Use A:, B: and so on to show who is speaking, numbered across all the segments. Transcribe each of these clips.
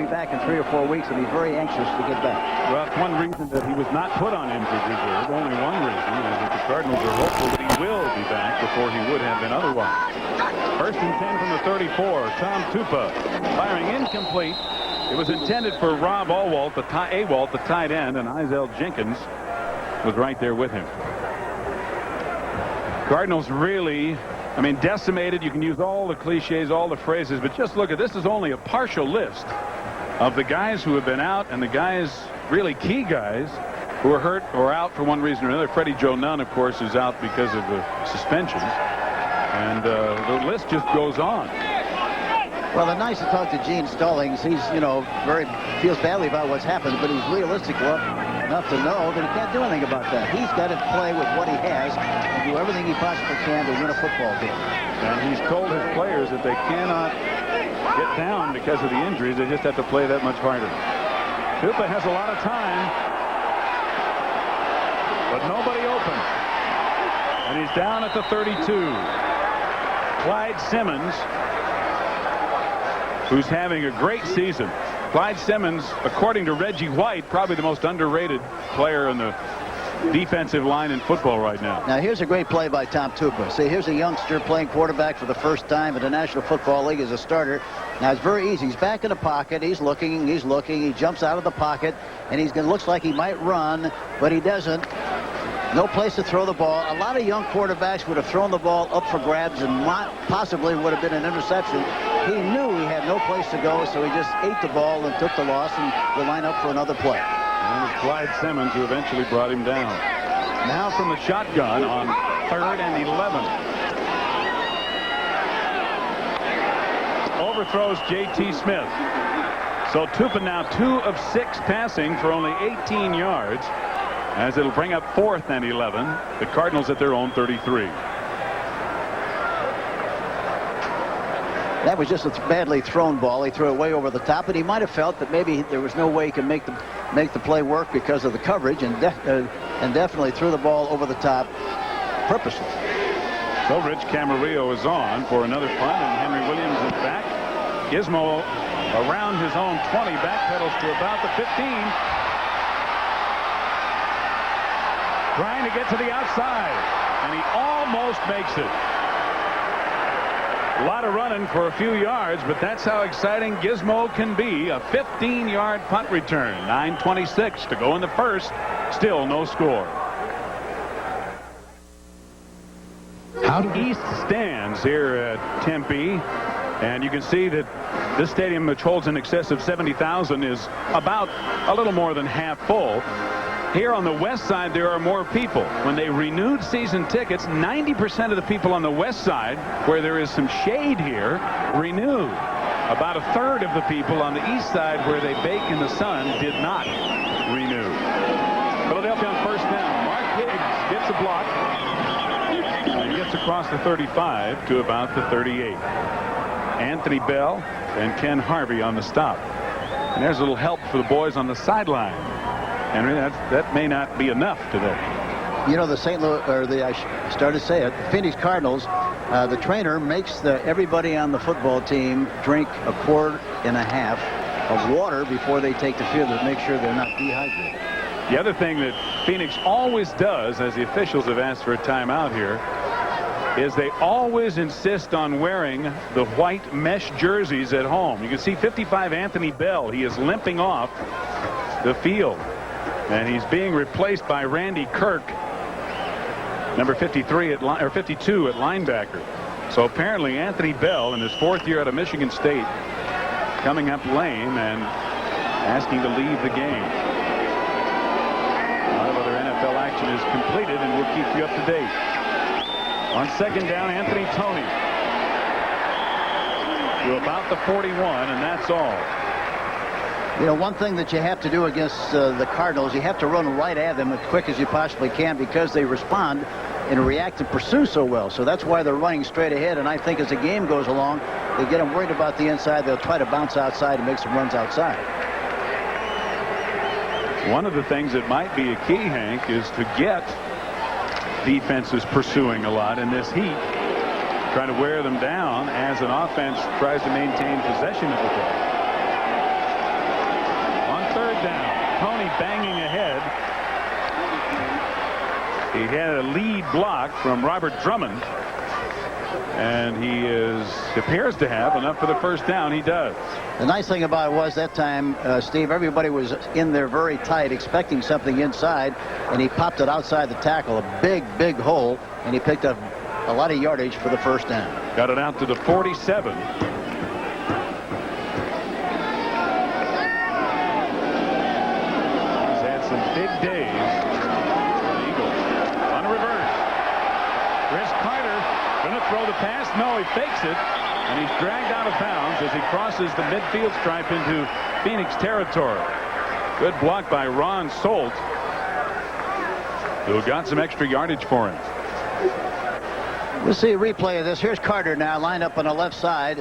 A: be back in 3 or 4 weeks and he's very anxious to get back.
B: Well, it's one reason that he was not put on injured reserve. Only one reason is that the Cardinals are hopeful that he will be back before he would have been otherwise. 1st and 10 from the 34. Tom Tupa firing incomplete. It was intended for Rob Awalt, the tight end, and Izell Jenkins was right there with him. Cardinals really, I mean, decimated. You can use all the cliches, all the phrases, but just look at this. Is only a partial list of the guys who have been out and the guys, really key guys, who are hurt or out for one reason or another. Freddie Joe Nunn, of course, is out because of the suspensions. And the list just goes on.
A: Well, it's nice to talk to Gene Stallings. He's, feels badly about what's happened, but he's realistic enough to know that he can't do anything about that. He's got to play with what he has and do everything he possibly can to win a football game.
B: And he's told his players that they cannot get down because of the injuries. They just have to play that much harder. Tupa has a lot of time, but nobody open. And he's down at the 32. Clyde Simmons, who's having a great season. Clyde Simmons, according to Reggie White, probably the most underrated player in the defensive line in football right now.
A: Now, here's a great play by Tom Tupa. See, here's a youngster playing quarterback for the first time in the National Football League as a starter. Now, it's very easy. He's back in the pocket. He's looking. He jumps out of the pocket, and looks like he might run, but he doesn't. No place to throw the ball. A lot of young quarterbacks would have thrown the ball up for grabs and possibly would have been an interception. He knew he had no place to go, so he just ate the ball and took the loss and will line up for another play.
B: And it's Clyde Simmons who eventually brought him down. Now from the shotgun on 3rd and 11. Overthrows J.T. Smith. So Tupa now 2 of 6 passing for only 18 yards. As it'll bring up 4th and 11. The Cardinals at their own 33.
A: That was just a badly thrown ball. He threw it way over the top, and he might have felt that maybe there was no way he could make the play work because of the coverage, and definitely threw the ball over the top purposely.
B: So Rich Camarillo is on for another punt, and Henry Williams is back. Gizmo around his own 20, backpedals to about the 15. Trying to get to the outside, and he almost makes it. A lot of running for a few yards, but that's how exciting Gizmo can be. A 15-yard punt return. 9:26 to go in the first. Still no score. East stands here at Tempe, and you can see that this stadium, which holds in excess of 70,000, is about a little more than half full. Here on the west side, there are more people. When they renewed season tickets, 90% of the people on the west side, where there is some shade here, renewed. About 1/3 of the people on the east side, where they bake in the sun, did not renew. Philadelphia on 1st down. Mark Higgs gets a block. He gets across the 35 to about the 38. Anthony Bell and Ken Harvey on the stop. And there's a little help for the boys on the sideline. Henry, that may not be enough today.
A: You know, the St. Louis, I started to say it, the Phoenix Cardinals, the trainer makes everybody on the football team drink 1.5 quarts of water before they take the field to make sure they're not dehydrated.
B: The other thing that Phoenix always does, as the officials have asked for a timeout here, is they always insist on wearing the white mesh jerseys at home. You can see 55 Anthony Bell. He is limping off the field. And he's being replaced by Randy Kirk, number 52 at linebacker. So apparently Anthony Bell, in his 4th year out of Michigan State, coming up lame and asking to leave the game. A lot of other NFL action is completed, and we'll keep you up to date. On 2nd down, Anthony Toney to about the 41, and that's all.
A: You know, one thing that you have to do against the Cardinals, you have to run right at them as quick as you possibly can because they respond and react and pursue so well. So that's why they're running straight ahead. And I think as the game goes along, they get them worried about the inside. They'll try to bounce outside and make some runs outside.
B: One of the things that might be a key, Hank, is to get defenses pursuing a lot in this heat, trying to wear them down as an offense tries to maintain possession of the ball. down. Tony banging ahead. He had a lead block from Robert Drummond, and he appears to have enough for the first down. He does.
A: The nice thing about it was that time, Steve, everybody was in there very tight, expecting something inside, and he popped it outside the tackle, a big hole, and he picked up a lot of yardage for the first down.
B: Got it out to the 47. He's had some big days. The Eagles on a reverse. Chris Carter going to throw the pass. No, he fakes it, and he's dragged out of bounds as he crosses the midfield stripe into Phoenix territory. Good block by Ron Solt, who got some extra yardage for him.
A: We'll see a replay of this. Here's Carter now lined up on the left side,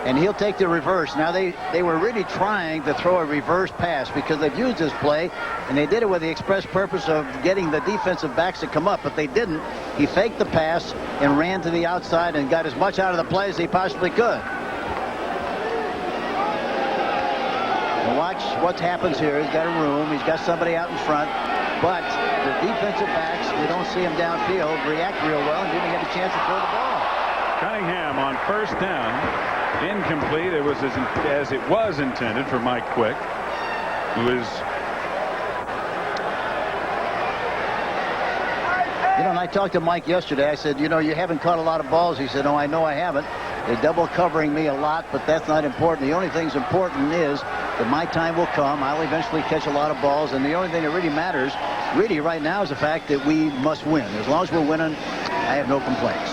A: and he'll take the reverse. Now they were really trying to throw a reverse pass because they've used this play, and they did it with the express purpose of getting the defensive backs to come up, but they didn't. He faked the pass and ran to the outside and got as much out of the play as he possibly could. And watch what happens here. He's got a room. He's got somebody out in front, but the defensive backs, we don't see him downfield, react real well and didn't get a chance to throw the ball.
B: Cunningham on first down. Incomplete. It was as it was intended for Mike Quick, who is.
A: You know, and I talked to Mike yesterday. I said, you know, you haven't caught a lot of balls. He said, no, I know I haven't. They're double covering me a lot, but that's not important. The only thing that's important is that my time will come. I'll eventually catch a lot of balls, and the only thing that really matters, really right now, is the fact that we must win. As long as we're winning, I have no complaints.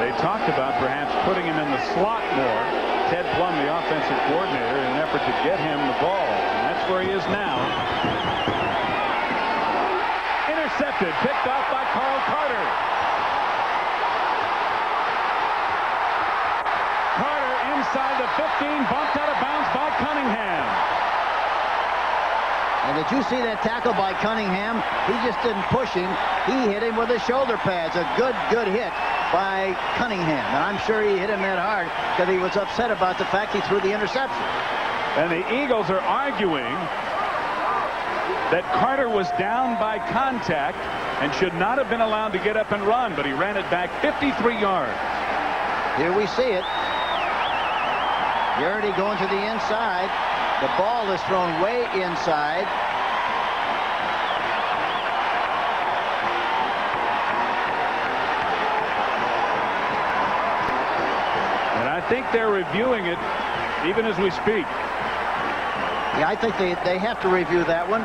B: They talked about perhaps putting him in the slot more. Ted Plum, the offensive coordinator, in an effort to get him the ball, and that's where he is now. Intercepted, picked off by Carl Carter. Carter inside the 15, bumped out of bounds by Cunningham.
A: And did you see that tackle by Cunningham? He just didn't push him. He hit him with his shoulder pads. A good hit by Cunningham. And I'm sure he hit him that hard because he was upset about the fact he threw the interception.
B: And the Eagles are arguing that Carter was down by contact and should not have been allowed to get up and run, but he ran it back 53 yards.
A: Here we see it. Garrity going to the inside. The ball is thrown way inside.
B: And I think they're reviewing it even as we speak.
A: Yeah, I think they have to review that one.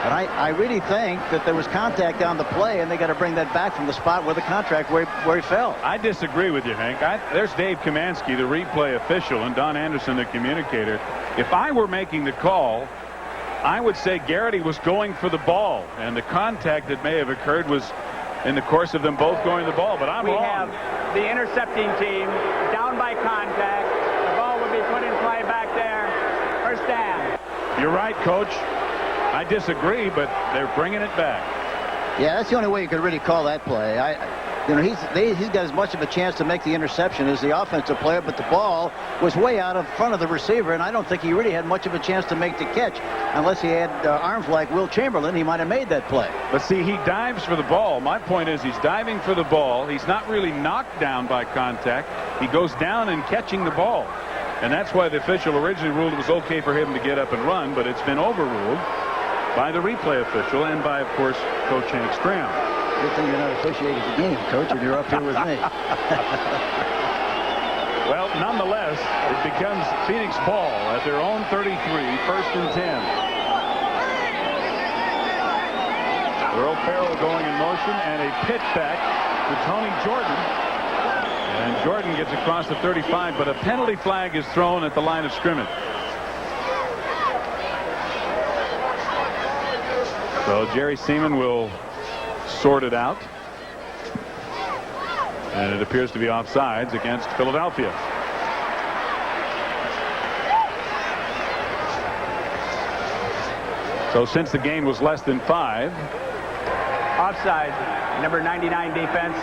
A: But I really think that there was contact on the play, and they got to bring that back from the spot where the contact where he fell.
B: I disagree with you, Hank. There's Dave Kamansky, the replay official, and Don Anderson, the communicator. If I were making the call, I would say Garrity was going for the ball, and the contact that may have occurred was in the course of them both going to the ball. But I'm wrong.
C: We have the intercepting team down by contact. The ball would be put in play back there. First down.
B: You're right, Coach. I disagree, but they're bringing it back.
A: Yeah, that's the only way you could really call that play. He's got as much of a chance to make the interception as the offensive player, but the ball was way out of front of the receiver, and I don't think he really had much of a chance to make the catch. Unless he had arms like Will Chamberlain, he might have made that play.
B: But see, he dives for the ball. My point is he's diving for the ball. He's not really knocked down by contact. He goes down and catching the ball. And that's why the official originally ruled it was okay for him to get up and run, but it's been overruled by the replay official and by, of course, Coach Hank Stram.
A: Good thing you're not officiating the game, Coach, and you're up here with me.
B: Well, nonetheless, it becomes Phoenix ball at their own 33, first and 10. Earl Farrell going in motion, and a pitch back to Tony Jordan. And Jordan gets across the 35, but a penalty flag is thrown at the line of scrimmage. So Jerry Seaman will sort it out. And it appears to be offsides against Philadelphia. So since the gain was less than 5.
C: Offside. Number 99 defense.